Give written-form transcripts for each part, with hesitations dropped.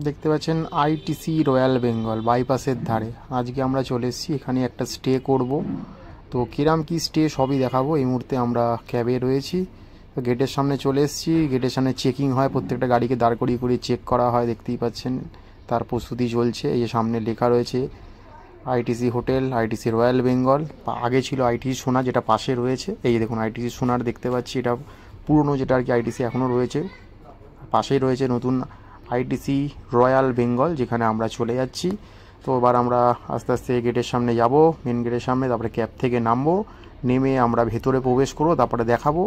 দেখতে পাচ্ছেন ITC royal Bengal বাইপাসের ধারে। আজকে আমরা চলে এসেছি, এখানে একটা স্টে করব। তো কিরাম কি স্টে সবই দেখাবো। এই মুহূর্তে আমরা ক্যাবে রয়েছি, তো গেটের সামনে চলে এসেছি। গেটের সামনে চেকিং হয়, প্রত্যেকটা গাড়িকে দাঁড় করিয়ে করিয়ে চেক করা হয়, দেখতেই পাচ্ছেন। তার প্রস্তুতি চলছে। এই যে সামনে লেখা রয়েছে ITC hotel, ITC royal Bengal. আগে ছিল আইটিসি সোনা, যেটা পাশে রয়েছে। এই দেখুন আইটিসি সোনার দেখতে পাচ্ছি, এটা পুরনো যেটা আর কি আইটিসি এখনও রয়েছে। পাশেই রয়েছে নতুন আইটিসি রয়্যাল বেঙ্গল, যেখানে আমরা চলে যাচ্ছি। তো এবার আমরা আস্তে আস্তে গেটের সামনে যাব, মেন গেটের সামনে। তারপরে ক্যাব থেকে নামবো, নেমে আমরা ভেতরে প্রবেশ করবো। তারপরে দেখাবো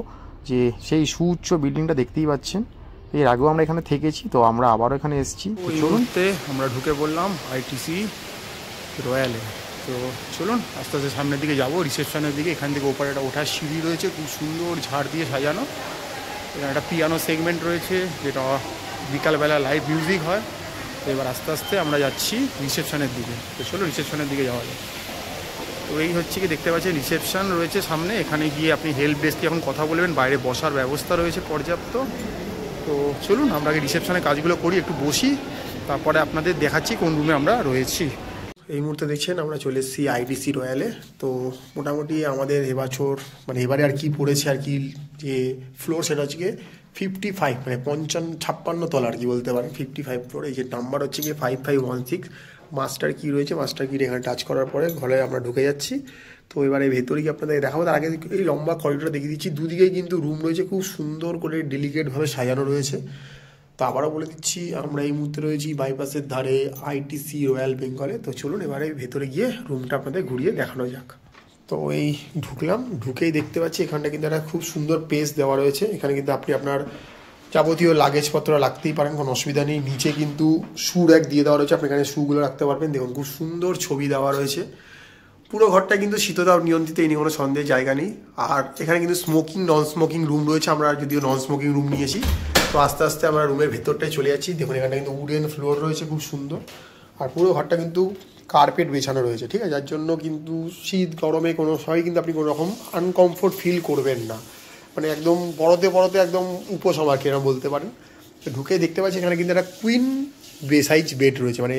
যে সেই সুউচ্চ বিল্ডিংটা দেখতেই পাচ্ছেন। এর আগেও আমরা এখানে থেকেছি, তো আমরা আবারও এখানে এসেছি। চলুন আমরা ঢুকে পড়লাম আইটিসি রয়্যালে। তো চলুন আস্তে আস্তে সামনের দিকে যাব, রিসেপশনের দিকে। এখান থেকে ওপরে একটা ওঠার সিঁড়ি রয়েছে, খুব সুন্দর ঝাড় দিয়ে সাজানো। এখানে একটা পিয়ানো সেগমেন্ট রয়েছে, যেটা বিকালবেলা লাইভ মিউজিক হয়। তো এবার আস্তে আস্তে আমরা যাচ্ছি রিসেপশনের দিকে। তো চলো রিসেপশনের দিকে যাওয়া যায়। তো এই হচ্ছে কি, দেখতে পাচ্ছেন রিসেপশন রয়েছে সামনে। এখানে গিয়ে আপনি হেল্প ডেস্কে এখন কথা বলবেন, বাইরে বসার ব্যবস্থা রয়েছে পর্যাপ্ত। তো চলুন আমরা আগে রিসেপশনের কাজগুলো করি, একটু বসি, তারপরে আপনাদের দেখাচ্ছি কোন রুমে আমরা রয়েছি। এই মুহূর্তে দেখছেন আমরা চলে এসেছি আইটিসি রয়্যালে। তো মোটামুটি আমাদের এবছর মানে এবারে আর কি পড়েছে আর কি, যে ফ্লোর সেটা হচ্ছে গিয়ে 55, মানে 56 তলা আর কি বলতে পারেন। 55 ফ্লোর। এই যে নাম্বার হচ্ছে গিয়ে 5516। মাস্টার কি রয়েছে, মাস্টার কি এখানে টাচ করার পরে ঘরে আমরা ঢুকে যাচ্ছি। তো এবারে ভেতরে কি আপনাদের দেখাবো, তার আগে এই লম্বা করিডোর দেখিয়ে দিচ্ছি। দুদিকেই কিন্তু রুম রয়েছে, খুব সুন্দর করে ডেলিকেটভাবে সাজানো রয়েছে। তো আবারও বলে দিচ্ছি, আমরা এই মুহূর্তে রয়েছি বাইপাসের ধারে আইটিসি রয়্যাল বেঙ্গলে। তো চলুন এবারে ভেতরে গিয়ে রুমটা আপনাদের ঘুরিয়ে দেখানো যাক। তো এই ঢুকলাম, ঢুকেই দেখতে পাচ্ছি এখানটা কিন্তু একটা খুব সুন্দর পেজ দেওয়া রয়েছে। এখানে কিন্তু আপনি আপনার যাবতীয় লাগেজপত্র রাখতেই পারেন, কোনো অসুবিধা নেই। নিচে কিন্তু শু র্যাক দিয়ে দেওয়া রয়েছে, আপনি এখানে শুগুলো রাখতে পারবেন। দেখুন খুব সুন্দর ছবি দেওয়া রয়েছে। পুরো ঘরটা কিন্তু শীততাপ নিয়ন্ত্রিত, এই নিয়ে কোনো সন্দেহের জায়গা নেই। আর এখানে কিন্তু স্মোকিং নন স্মোকিং রুম রয়েছে। আমরা যদিও নন স্মোকিং রুম নিয়েছি। তো আস্তে আস্তে আমরা রুমের ভেতরটায় চলে যাচ্ছি। দেখুন এখানে কিন্তু উডেন ফ্লোর রয়েছে, খুব সুন্দর। আর পুরো ঘরটা কিন্তু কার্পেট বেছানো রয়েছে, ঠিক আছে, যার জন্য কিন্তু শীত গরমে কোনো সময় কিন্তু আপনি কোনো রকম আনকমফোর্ট ফিল করবেন না। মানে একদম বড়তে বড়তে একদম উপশম আর কি এরকম বলতে পারেন। তো ঢুকে দেখতে পাচ্ছি এখানে কিন্তু একটা কুইন সাইজ বেড রয়েছে, মানে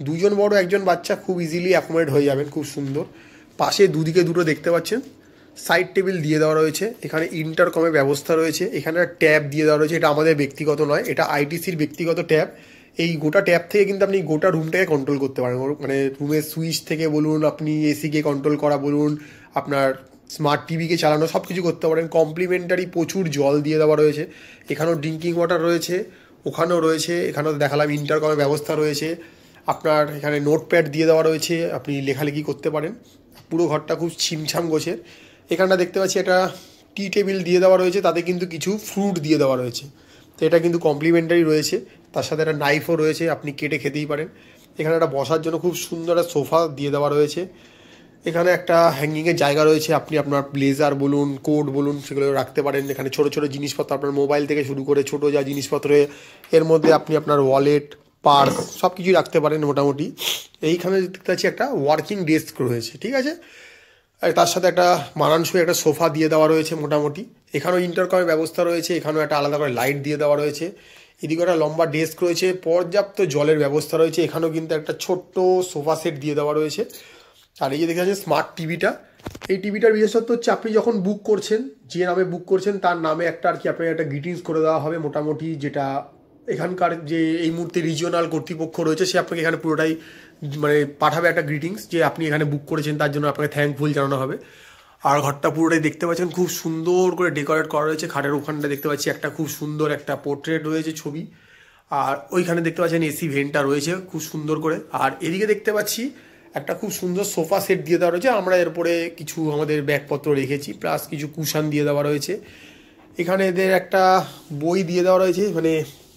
দুজন বড় একজন বাচ্চা খুব ইজিলি অ্যাকোমোডেট হয়ে যাবেন, খুব সুন্দর। পাশে দুদিকে দুটো দেখতে পাচ্ছেন সাইড টেবিল দিয়ে দেওয়া রয়েছে। এখানে ইন্টারকমের ব্যবস্থা রয়েছে। এখানে একটা ট্যাব দিয়ে দেওয়া রয়েছে, এটা আমাদের ব্যক্তিগত নয়, এটা আইটিসির ব্যক্তিগত ট্যাব। এই গোটা ট্যাব থেকে কিন্তু আপনি গোটা রুমটাকে কন্ট্রোল করতে পারেন। মানে রুমের সুইচ থেকে বলুন, আপনি এসিকে কন্ট্রোল করা বলুন, আপনার স্মার্ট টিভিকে চালানো, সব কিছু করতে পারেন। কমপ্লিমেন্টারি প্রচুর জল দিয়ে দেওয়া রয়েছে। এখানেও ড্রিঙ্কিং ওয়াটার রয়েছে, ওখানেও রয়েছে। এখানেও দেখালাম ইন্টারকমের ব্যবস্থা রয়েছে। আপনার এখানে নোটপ্যাড দিয়ে দেওয়া রয়েছে, আপনি লেখালেখি করতে পারেন। পুরো ঘরটা খুব ছিমছাম গোছের। এখানটা দেখতে পাচ্ছি একটা টি টেবিল দিয়ে দেওয়া রয়েছে, তাতে কিন্তু কিছু ফ্রুট দিয়ে দেওয়া রয়েছে। তো এটা কিন্তু কমপ্লিমেন্টারি রয়েছে। তার সাথে একটা নাইফও রয়েছে, আপনি কেটে খেতেই পারেন। এখানে একটা বসার জন্য খুব সুন্দর একটা সোফা দিয়ে দেওয়া রয়েছে। এখানে একটা হ্যাঙ্গিংয়ের জায়গা রয়েছে, আপনি আপনার ব্লেজার বলুন, কোট বলুন, সেগুলো রাখতে পারেন। এখানে ছোটো ছোটো জিনিসপত্র, আপনার মোবাইল থেকে শুরু করে ছোটো যা জিনিসপত্র, এর মধ্যে আপনি আপনার ওয়ালেট, পার্স সব কিছুই রাখতে পারেন মোটামুটি। এইখানে দেখতে পাচ্ছি একটা ওয়ার্কিং ডেস্ক রয়েছে, ঠিক আছে। আর তার সাথে একটা মানানসই একটা সোফা দিয়ে দেওয়া রয়েছে মোটামুটি। এখানেও ইন্টারকমের ব্যবস্থা রয়েছে, এখানেও একটা আলাদা করে লাইট দিয়ে দেওয়া রয়েছে। এদিকে একটা লম্বা ডেস্ক রয়েছে, পর্যাপ্ত জলের ব্যবস্থা রয়েছে। এখানেও কিন্তু একটা ছোট্ট সোফা সেট দিয়ে দেওয়া রয়েছে। আর এই যে দেখে যাচ্ছে স্মার্ট টিভিটা, এই টিভিটার বিশেষত্ব হচ্ছে আপনি যখন বুক করছেন, যে নামে বুক করছেন তার নামে একটা আর কি আপনাকে একটা গ্রিটিংস করে দেওয়া হবে মোটামুটি, যেটা এখানকার যে এই মুহূর্তে রিজিওনাল কর্তৃপক্ষ রয়েছে সে আপনাকে এখানে পুরোটাই মানে পাঠাবে একটা গ্রিটিংস, যে আপনি এখানে বুক করেছেন তার জন্য আপনাকে থ্যাঙ্কফুল জানানো হবে। আর ঘরটা পুরোটাই দেখতে পাচ্ছেন খুব সুন্দর করে ডেকোরেট করা রয়েছে। খাটের ওখানটা দেখতে পাচ্ছি একটা খুব সুন্দর একটা পোর্ট্রেট রয়েছে, ছবি। আর ওইখানে দেখতে পাচ্ছেন এসি ভেন্টটা রয়েছে খুব সুন্দর করে। আর এদিকে দেখতে পাচ্ছি একটা খুব সুন্দর সোফা সেট দিয়ে দেওয়া রয়েছে। আমরা এরপরে কিছু আমাদের ব্যাগপত্র রেখেছি, প্লাস কিছু কুশান দিয়ে দেওয়া রয়েছে। এখানে এদের একটা বই দিয়ে দেওয়া রয়েছে, মানে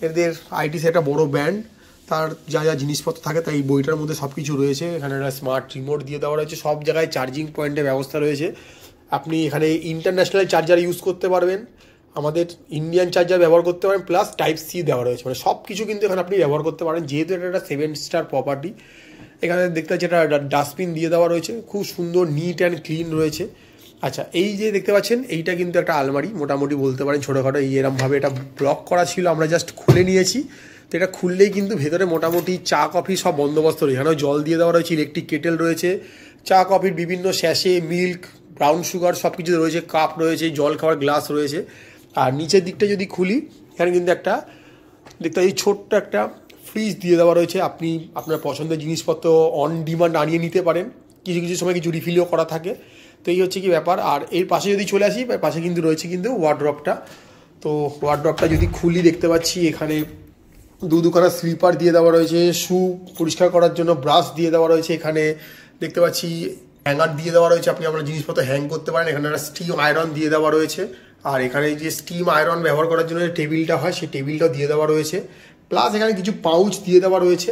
এদের আইটিসি একটা বড় ব্যান্ড, তার যা যা জিনিসপত্র থাকে তাই এই বইটার মধ্যে সব কিছু রয়েছে। এখানে একটা স্মার্ট রিমোট দিয়ে দেওয়া রয়েছে, সব জায়গায় চার্জিং পয়েন্টের ব্যবস্থা রয়েছে। আপনি এখানে ইন্টারন্যাশনাল চার্জার ইউজ করতে পারবেন, আমাদের ইন্ডিয়ান চার্জার ব্যবহার করতে পারেন, প্লাস টাইপ সি দেওয়া রয়েছে। মানে সব কিছু কিন্তু এখানে আপনি ব্যবহার করতে পারেন, যেহেতু এটা একটা 7 স্টার প্রপার্টি। এখানে দেখতে পাচ্ছি একটা ডাস্টবিন দিয়ে দেওয়া রয়েছে, খুব সুন্দর নিট অ্যান্ড ক্লিন রয়েছে। আচ্ছা, এই যে দেখতে পাচ্ছেন এইটা কিন্তু একটা আলমারি মোটামুটি বলতে পারেন ছোটোখাটো, এই এরমভাবে এটা ব্লক করা ছিল, আমরা জাস্ট খুলে নিয়েছি। তো এটা খুললেই কিন্তু ভেতরে মোটামুটি চা কফি সব বন্দোবস্ত রয়েছে। এখানেও জল দিয়ে দেওয়া রয়েছে, ইলেকট্রিক কেটেল রয়েছে, চা কফির বিভিন্ন স্যাশে, মিল্ক, ব্রাউন সুগার সব কিছু রয়েছে, কাপ রয়েছে, জল খাওয়ার গ্লাস রয়েছে। আর নিচের দিকটা যদি খুলি, এখানে কিন্তু একটা দেখতে এই ছোট্ট একটা ফ্রিজ দিয়ে দেওয়া রয়েছে। আপনি আপনার পছন্দের জিনিসপত্র অন ডিমান্ড আনিয়ে নিতে পারেন, কিছু কিছু সময় কিছু রিফিলও করা থাকে। তো এই হচ্ছে কি ব্যাপার। আর এর পাশে যদি চলে আসি, পাশে কিন্তু রয়েছে কিন্তু ওয়ার্ড্রপটা। তো ওয়ার্ড্রপটা যদি খুলি দেখতে পাচ্ছি এখানে দুখানা স্লিপার দিয়ে দেওয়া রয়েছে, শু পরিষ্কার করার জন্য ব্রাশ দিয়ে দেওয়া রয়েছে, এখানে দেখতে পাচ্ছি হ্যাঙ্গার দিয়ে দেওয়া রয়েছে, আপনি আপনার জিনিসপত্র হ্যাং করতে পারেন। এখানে একটা স্টিম আয়রন দিয়ে দেওয়া রয়েছে, আর এখানে যে স্টিম আয়রন ব্যবহার করার জন্য যে টেবিলটা হয় সেই টেবিলটাও দিয়ে দেওয়া রয়েছে। প্লাস এখানে কিছু পাউচ দিয়ে দেওয়া রয়েছে,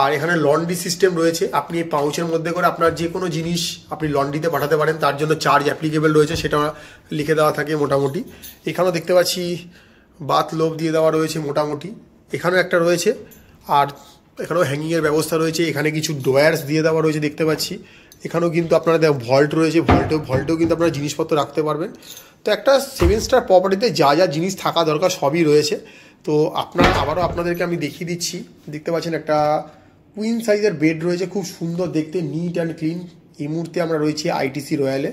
আর এখানে লন্ড্রি সিস্টেম রয়েছে। আপনি এই পাউচের মধ্যে করে আপনার যে কোনো জিনিস আপনি লন্ড্রিতে পাঠাতে পারেন, তার জন্য চার্জ অ্যাপ্লিকেবল রয়েছে, সেটা লিখে দেওয়া থাকে মোটামুটি। এখানেও দেখতে পাচ্ছি বাথ লোভ দিয়ে দেওয়া রয়েছে মোটামুটি, এখানেও একটা রয়েছে। আর এখানেও হ্যাঙ্গিংয়ের ব্যবস্থা রয়েছে, এখানে কিছু ড্রয়ার্স দিয়ে দেওয়া রয়েছে দেখতে পাচ্ছি। এখানেও কিন্তু আপনারা ভল্ট রয়েছে, ভল্টেও কিন্তু আপনারা জিনিসপত্র রাখতে পারবেন। তো একটা 7 স্টার প্রপার্টিতে যা যা জিনিস থাকা দরকার সবই রয়েছে। তো আবারও আপনাদেরকে আমি দেখিয়ে দিচ্ছি। দেখতে পাচ্ছেন একটা কুইন সাইজের বেড রয়েছে, খুব সুন্দর দেখতে, নিট অ্যান্ড ক্লিন। এই মুহূর্তে আমরা রয়েছি আইটিসি রয়্যালে।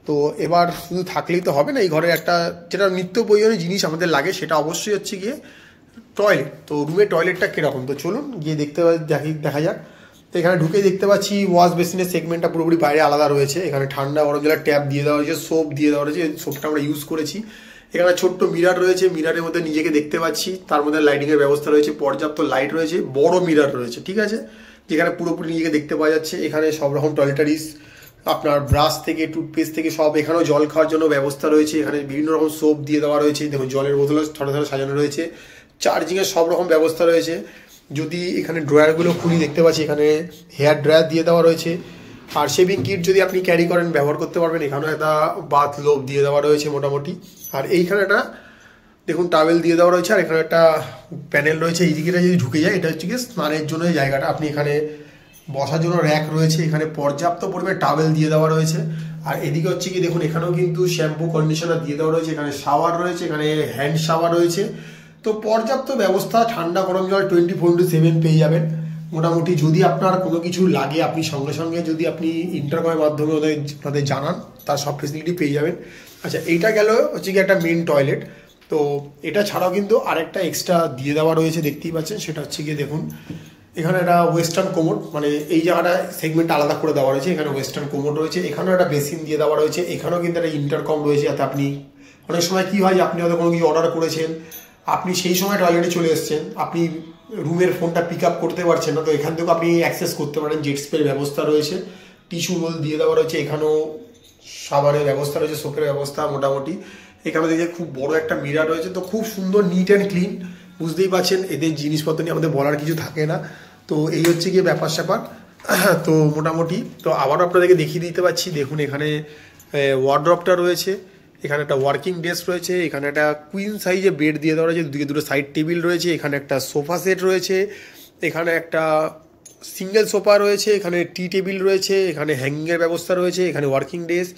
তো এবার শুধু থাকলেই তো হবে না, এই ঘরে একটা যেটা নিত্য প্রয়োজনীয় জিনিস আমাদের লাগে সেটা অবশ্যই হচ্ছে গিয়ে টয়লেট। তো রুমের টয়লেটটা কীরকম, তো চলুন গিয়ে দেখা যাক। তো এখানে ঢুকে দেখতে পাচ্ছি ওয়াশ বেসিনের সেগমেন্টটা পুরোপুরি বাইরে আলাদা রয়েছে। এখানে ঠান্ডা গরম জলের ট্যাপ দিয়ে দেওয়া হয়েছে, সোপ দিয়ে দেওয়া হয়েছে, সোপটা আমরা ইউজ করেছি। এখানে ছোট্ট মিরার রয়েছে, মিরারের মধ্যে নিজেকে দেখতে পাচ্ছি, তার মধ্যে লাইটিংয়ের ব্যবস্থা রয়েছে, পর্যাপ্ত লাইট রয়েছে, বড় মিরার রয়েছে, ঠিক আছে, যেখানে পুরোপুরি নিজেকে দেখতে পাওয়া যাচ্ছে। এখানে সব রকম টয়লেটারিস, আপনার ব্রাশ থেকে টুথপেস্ট থেকে সব, এখানেও জল খাওয়ার জন্য ব্যবস্থা রয়েছে। এখানে বিভিন্ন রকম সোপ দিয়ে দেওয়া রয়েছে, দেখুন জলের বোতল থরে থরে সাজানো রয়েছে, চার্জিংয়ের সব রকম ব্যবস্থা রয়েছে। যদি এখানে ড্রয়ারগুলো খুলি দেখতে পাচ্ছি এখানে হেয়ার ড্রায়ার দিয়ে দেওয়া রয়েছে। আর শেভিং কিট যদি আপনি ক্যারি করেন ব্যবহার করতে পারবেন। এখানেও একটা বাথ লোভ দিয়ে দেওয়া রয়েছে মোটামুটি। আর এইখানে একটা দেখুন টাওয়েল দিয়ে দেওয়া রয়েছে, আর এখানে একটা প্যানেল রয়েছে। এই দিকেটা যদি ঢুকে যায়, এটা হচ্ছে কি স্নানের জন্য এই জায়গাটা। আপনি এখানে বসার জন্য র্যাক রয়েছে, এখানে পর্যাপ্ত পরিমাণে টাওয়েল দিয়ে দেওয়া রয়েছে। আর এদিকে হচ্ছে কি দেখুন এখানেও কিন্তু শ্যাম্পু কন্ডিশনার দিয়ে দেওয়া রয়েছে, এখানে শাওয়ার রয়েছে, এখানে হ্যান্ড শাওয়ার রয়েছে। তো পর্যাপ্ত ব্যবস্থা, ঠান্ডা গরম জল 24/7 পেয়ে যাবেন মোটামুটি। যদি আপনার কোনো কিছু লাগে আপনি সঙ্গে সঙ্গে যদি আপনি ইন্টারকমের মাধ্যমে ওদের জানান, তার সব ফেসিলিটি পেয়ে যাবেন। আচ্ছা, এইটা গেল হচ্ছে কি একটা মেন টয়লেট। তো এটা ছাড়াও কিন্তু আরেকটা এক্সট্রা দিয়ে দেওয়া রয়েছে, দেখতেই পাচ্ছেন। সেটা হচ্ছে গিয়ে দেখুন এখানে একটা ওয়েস্টার্ন কোমোড, মানে এই জায়গাটা সেগমেন্ট আলাদা করে দেওয়া রয়েছে। এখানে ওয়েস্টার্ন কোমোড রয়েছে, এখানেও একটা বেসিন দিয়ে দেওয়া রয়েছে, এখানেও কিন্তু একটা ইন্টারকম রয়েছে, যাতে আপনি অনেক সময় কী হয়, আপনি হয়তো কোনো কিছু অর্ডার করেছেন, আপনি সেই সময় টয়লেটে চলে এসছেন, আপনি রুমের ফোনটা পিক আপ করতে পারছেন না, তো এখান থেকেও আপনি অ্যাক্সেস করতে পারেন। জেট স্প্রের ব্যবস্থা রয়েছে, টিস্যু রোল দিয়ে দেওয়া রয়েছে, এখানেও সাবানের ব্যবস্থা রয়েছে, সোপের ব্যবস্থা মোটামুটি। এখানে দেখে খুব বড় একটা মিরার রয়েছে। তো খুব সুন্দর নিট অ্যান্ড ক্লিন, বুঝতেই পারছেন এদের জিনিসপত্র নিয়ে আমাদের বলার কিছু থাকে না। তো এই হচ্ছে গিয়ে ব্যাপার স্যাপার। তো মোটামুটি তো আবারও আপনাদেরকে দেখিয়ে দিতে পারছি। দেখুন এখানে ওয়ার্ড্রপটা রয়েছে, এখানে একটা ওয়ার্কিং ডেস্ক রয়েছে, এখানে একটা কুইন সাইজে বেড দিয়ে দেওয়া রয়েছে, দুদিকে দুটো সাইড টেবিল রয়েছে, এখানে একটা সোফা সেট রয়েছে, এখানে একটা সিঙ্গেল সোফা রয়েছে, এখানে টি টেবিল রয়েছে, এখানে হ্যাঙ্গিংয়ের ব্যবস্থা রয়েছে, এখানে ওয়ার্কিং ডেস্ক,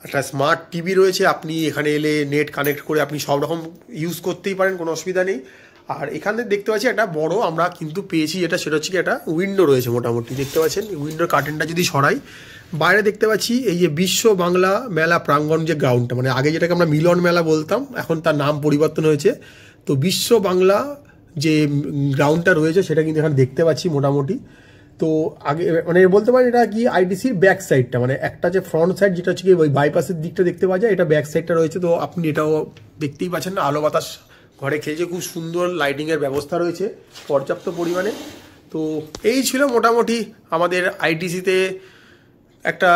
একটা স্মার্ট টিভি রয়েছে। আপনি এখানে এলে নেট কানেক্ট করে আপনি সব রকম ইউজ করতেই পারেন, কোনো অসুবিধা নেই। আর এখানে দেখতে পাচ্ছি একটা বড় আমরা কিন্তু পেয়েছি, সেটা হচ্ছে কি একটা উইন্ডো রয়েছে মোটামুটি, দেখতে পাচ্ছেন। উইন্ডোর কার্টেনটা যদি সরাই, বাইরে দেখতে পাচ্ছি এই যে বিশ্ব বাংলা মেলা প্রাঙ্গণ যে গ্রাউন্ডটা, মানে আগে যেটাকে আমরা মিলন মেলা বলতাম, এখন তার নাম পরিবর্তন হয়েছে। তো বিশ্ব বাংলা যে গ্রাউন্ডটা রয়েছে সেটা কিন্তু এখানে দেখতে পাচ্ছি মোটামুটি। তো আগে মানে বলতে পারেন এটা কি আইটিসির ব্যাক সাইডটা, মানে একটা যে ফ্রন্ট সাইড যেটা হচ্ছে কি ওই বাইপাসের দিকটা দেখতে পাওয়া যায়, এটা ব্যাক সাইডটা রয়েছে। তো আপনি এটাও দেখতেই পাচ্ছেন না, আলো বাতাস ঘরে খেয়েছে, খুব সুন্দর লাইটিংয়ের ব্যবস্থা রয়েছে পর্যাপ্ত পরিমাণে। তো এই ছিল মোটামুটি আমাদের আইটিসিতে একটা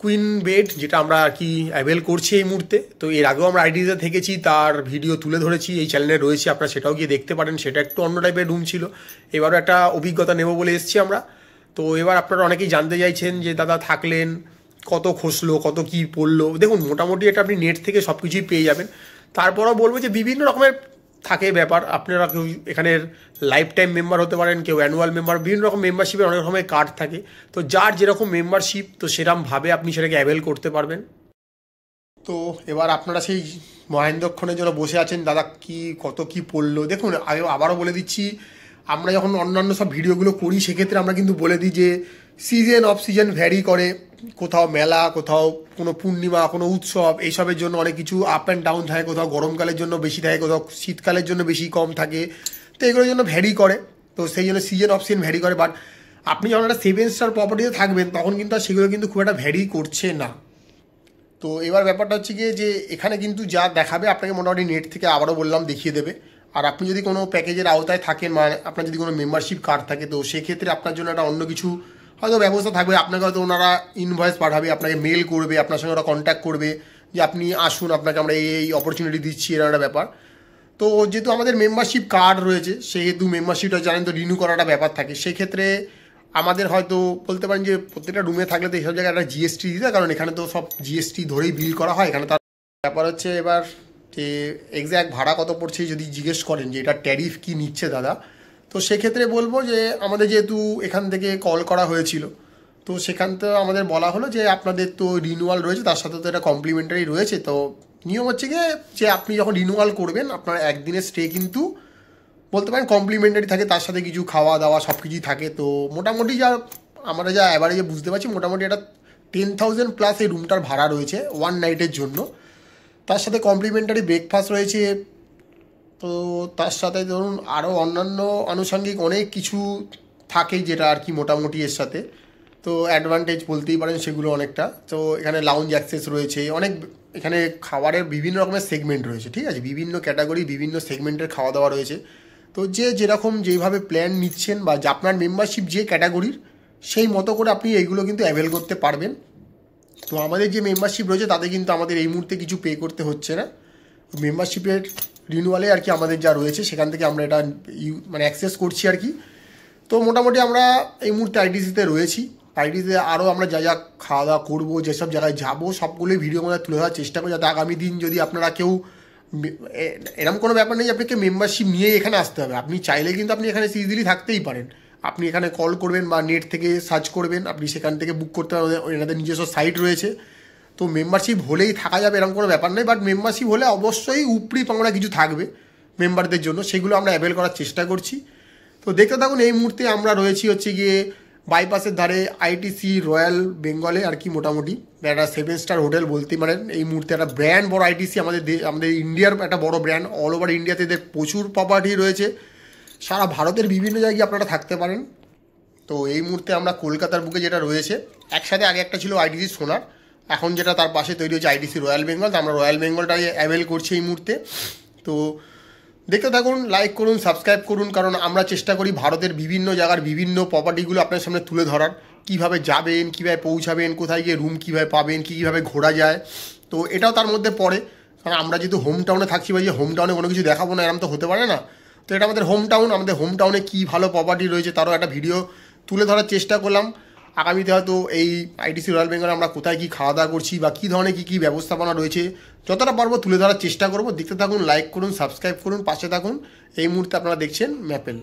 কুইন বেড, যেটা আমরা আর কি অ্যাভেল করছি এই মুহূর্তে। তো এর আগেও আমরা আইটিসিতে থেকেছি, তার ভিডিও তুলে ধরেছি, এই চ্যানেলে রয়েছে, আপনারা সেটাও গিয়ে দেখতে পারেন। সেটা একটু অন্য টাইপের রুম ছিল, এবারও একটা অভিজ্ঞতা নেব বলে এসেছি আমরা। তো এবার আপনারা অনেকেই জানতে চাইছেন যে দাদা থাকলেন, কত খসলো, কত কি পড়লো। দেখুন মোটামুটি এটা আপনি নেট থেকে সব কিছুই পেয়ে যাবেন। তারপরও বলবো যে বিভিন্ন রকমের থাকে ব্যাপার, আপনারা কেউ এখানের লাইফ টাইম মেম্বার হতে পারেন, কেউ অ্যানুয়াল মেম্বার, বিভিন্ন রকম মেম্বারশিপের অনেক রকমের কার্ড থাকে। তো যার যেরকম মেম্বারশিপ, তো সেরকমভাবে আপনি সেটাকে অ্যাভেল করতে পারবেন। তো এবার আপনারা সেই মহেন্দ্রক্ষণের জন্য বসে আছেন, দাদা কি কত কি পড়লো। দেখুন আবারও বলে দিচ্ছি, আমরা যখন অন্যান্য সব ভিডিওগুলো করি সেক্ষেত্রে আমরা কিন্তু বলে দিই যে সিজন অফ সিজন ভ্যারি করে, কোথাও মেলা, কোথাও কোনো পূর্ণিমা, কোনো উৎসব, এইসবের জন্য অনেক কিছু আপ অ্যান্ড ডাউন থাকে, কোথাও গরমকালের জন্য বেশি থাকে, কোথাও শীতকালের জন্য বেশি কম থাকে, তো এগুলোর জন্য ভ্যারি করে। তো সেই জন্য সিজন অফ সিজন ভ্যারি করে। বাট আপনি যখন একটা 7 স্টার প্রপার্টিতে থাকবেন তখন কিন্তু আর সেগুলো কিন্তু খুব একটা ভ্যারি করছে না। তো এবার ব্যাপারটা হচ্ছে গিয়ে যে এখানে কিন্তু যা দেখাবে আপনাকে মোটামুটি নেট থেকে আবারও বললাম দেখিয়ে দেবে। আর আপনি যদি কোনো প্যাকেজের আওতায় থাকেন, মানে আপনার যদি কোনো মেম্বারশিপ কার্ড থাকে, তো সেক্ষেত্রে আপনার জন্য একটা অন্য কিছু হয়তো ব্যবস্থা থাকবে। আপনাকে হয়তো ওনারা ইনভয়েস পাঠাবে, আপনাকে মেল করবে, আপনার সঙ্গে ওরা কন্ট্যাক্ট করবে যে আপনি আসুন, আপনাকে আমরা এই অপরচুনিটি দিচ্ছি, এরকম একটা ব্যাপার। তো যেহেতু আমাদের মেম্বারশিপ কার্ড রয়েছে সেহেতু মেম্বারশিপটা জানেন তো রিনিউ করাটা ব্যাপার থাকে, সেক্ষেত্রে আমাদের হয়তো বলতে পারেন যে প্রত্যেকটা রুমে থাকলে তো এইসব জায়গায় একটা জিএসটি দিতে হয়, কারণ এখানে তো সব জিএসটি ধরেই বিল করা হয়। এখানে তার ব্যাপার হচ্ছে এবার যে এক্স্যাক্ট ভাড়া কত পড়ছে যদি জিজ্ঞেস করেন যে এটা ট্যারিফ কী নিচ্ছে দাদা, তো সেক্ষেত্রে বলবো যে আমাদের যেহেতু এখান থেকে কল করা হয়েছিল, তো সেখান থেকে আমাদের বলা হলো যে আপনাদের তো রিনিউয়াল রয়েছে, তার সাথে তো এটা কমপ্লিমেন্টারি রয়েছে। তো নিয়ম হচ্ছে গিয়ে যে আপনি যখন রিনিউয়াল করবেন আপনার একদিনের স্টে কিন্তু বলতে পারেন কমপ্লিমেন্টারি থাকে, তার সাথে কিছু খাওয়া দাওয়া সব কিছুই থাকে। তো মোটামুটি যা আমরা যা অ্যাভারেজে বুঝতে পারছি মোটামুটি এটা 10,000 প্লাস এই রুমটার ভাড়া রয়েছে ওয়ান নাইটের জন্য। তার সাথে কমপ্লিমেন্টারি ব্রেকফাস্ট রয়েছে। তো তার সাথে ধরুন আরও অন্যান্য আনুষঙ্গিক অনেক কিছু থাকে যেটা আর কি মোটামুটি এর সাথে তো অ্যাডভান্টেজ বলতেই পারেন সেগুলো অনেকটা। তো এখানে লাউঞ্জ অ্যাক্সেস রয়েছে, অনেক এখানে খাবারের বিভিন্ন রকমের সেগমেন্ট রয়েছে, ঠিক আছে, বিভিন্ন ক্যাটাগরি বিভিন্ন সেগমেন্টের খাওয়া দাওয়া রয়েছে। তো যে যেরকম যেইভাবে প্ল্যান নিচ্ছেন বা আপনার মেম্বারশিপ যে ক্যাটাগরির সেই মতো করে আপনি এইগুলো কিন্তু অ্যাভেল করতে পারবেন। তো আমাদের যে মেম্বারশিপ রয়েছে তাতে কিন্তু আমাদের এই মুহূর্তে কিছু পে করতে হচ্ছে না। মেম্বারশিপের রিনিউয়ালে আর কি আমাদের যা রয়েছে সেখান থেকে আমরা এটা মানে অ্যাক্সেস করছি আর কি। তো মোটামুটি আমরা এই মুহূর্তে আইটিসিতে রয়েছি। আইটিসিতে আরও আমরা যা যা খাওয়া দাওয়া করবো, যেসব জায়গায় যাবো সবগুলোই ভিডিও মধ্যে তুলে ধরার চেষ্টা করি, যাতে আগামী দিন যদি আপনারা কেউ এরকম কোনো ব্যাপার নেই যে আপনাকে মেম্বারশিপ নিয়ে এখানে আসতে হবে, আপনি চাইলে কিন্তু আপনি এখানে ইজিলি থাকতেই পারেন। আপনি এখানে কল করবেন বা নেট থেকে সার্চ করবেন, আপনি সেখান থেকে বুক করতে পারবেন, এনাদের নিজস্ব সাইট রয়েছে। তো মেম্বারশিপ হলেই থাকা যাবে এরকম কোনো ব্যাপার নেই, বাট মেম্বারশিপ হলে অবশ্যই উপরি পাওনা কিছু থাকবে মেম্বারদের জন্য, সেগুলো আমরা অ্যাভেল করার চেষ্টা করছি। তো দেখতে থাকুন। এই মুহূর্তে আমরা রয়েছি হচ্ছে গিয়ে বাইপাসের ধারে আইটিসি রয়্যাল বেঙ্গলে আর কি, মোটামুটি একটা 7 স্টার হোটেল বলতেই পারেন। এই মুহূর্তে একটা ব্র্যান্ড বড় আইটিসি, আমাদের ইন্ডিয়ার একটা বড় ব্র্যান্ড, অল ওভার ইন্ডিয়াতে এদের প্রচুর প্রপার্টি রয়েছে, সারা ভারতের বিভিন্ন জায়গায় আপনারা থাকতে পারেন। তো এই মুহূর্তে আমরা কলকাতার বুকে যেটা রয়েছে, একসাথে আগে একটা ছিল আইটিসি সোনার, এখন যেটা তার পাশে তৈরি হচ্ছে আইটিসি রয়্যাল বেঙ্গল। তো আমরা রয়্যাল বেঙ্গলটাই অ্যাভেল করছি এই মুহূর্তে। তো দেখতে থাকুন, লাইক করুন, সাবস্ক্রাইব করুন, কারণ আমরা চেষ্টা করি ভারতের বিভিন্ন জায়গার বিভিন্ন প্রপার্টিগুলো আপনার সামনে তুলে ধরার, কীভাবে যাবেন, কীভাবে পৌঁছাবেন, কোথায় গিয়ে রুম কীভাবে পাবেন, কীভাবে ঘোরা যায়। তো এটাও তার মধ্যে পড়ে, কারণ আমরা যেহেতু হোম টাউনে থাকছি বা যে হোম টাউনে কোনো কিছু দেখাবো না এরকম তো হতে পারে না। তো এটা আমাদের হোম টাউন, আমাদের হোম টাউনে কী ভালো প্রপার্টি রয়েছে তারও একটা ভিডিও তুলে ধরার চেষ্টা করলাম। আগামীতে হয়তো এই আইটিসি রয়্যাল বেঙ্গলে আমরা কোথায় কী খাওয়া দাওয়া করছি বা কী ধরনের কী ব্যবস্থাপনা রয়েছে যতটা পারবো তুলে ধরার চেষ্টা করবো। দেখতে থাকুন, লাইক করুন, সাবস্ক্রাইব করুন, পাশে থাকুন। এই মুহূর্তে আপনারা দেখছেন ম্যাপেল।